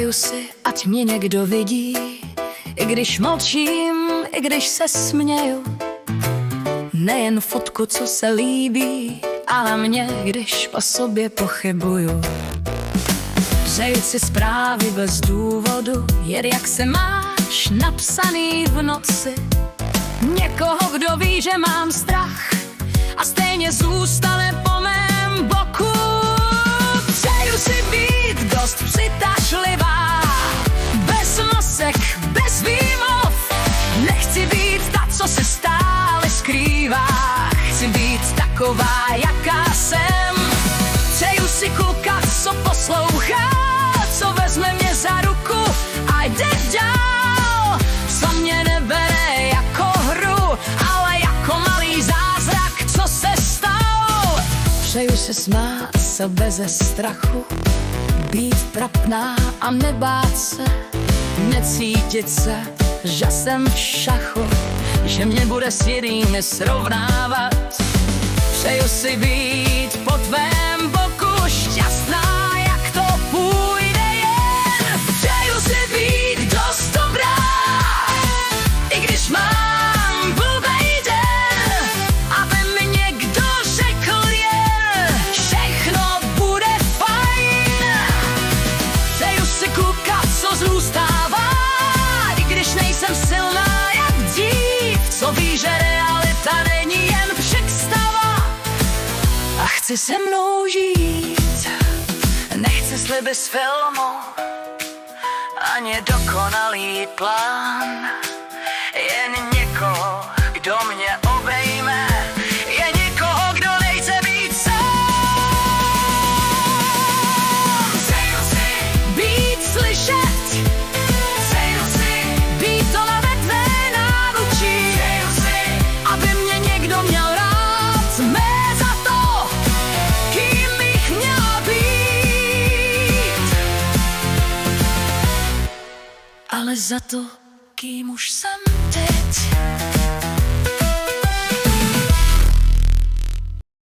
Přeju si, ať mě někdo vidí, i když mlčím, i když se směju. Nejen fotku, co se líbí, ale mě, když o sobě pochybuju. Přeju si zprávy bez důvodu, jen jak se máš, napsaný v noci. Někoho, kdo ví, že mám strach a stejně zůstane po mém boku. Přeju si být dost přitažlivá, bez masek, bez výmluv. Nechci být ta, co se stále skrývá. Chci být taková, jaká jsem. Přeju si kluka, co poslouchá, co vezme mě za ruku a jde dál. Co mě nebere jako hru, ale jako malý zázrak, co se stal. Přeju si smát se beze strachu, být trapná a nebát se, necítit se, že jsem v šachu, že mě bude s jinými srovnávat. Přeju si být po tvém boku šťastná, jak to půjde jen. Přeju si být dost dobrá, i když mám blbej den, aby mi někdo řekl jen, všechno bude fajn. Přeju si kluka, co zůstává, i když nejsem silná jak dřív, co ví, že realita není jen představa a chci se mnou žít. Nechci sliby z filmu, ani dokonalý plán, jen někoho, kdo mě obejme, jen někoho, kdo nechce být sám. Přeju si být slyšet, přeju si být to na tvé náručí, přeju si, aby mě někdo měl rád, mé za to, kým bych měla být, ale za to, kým už jsem teď.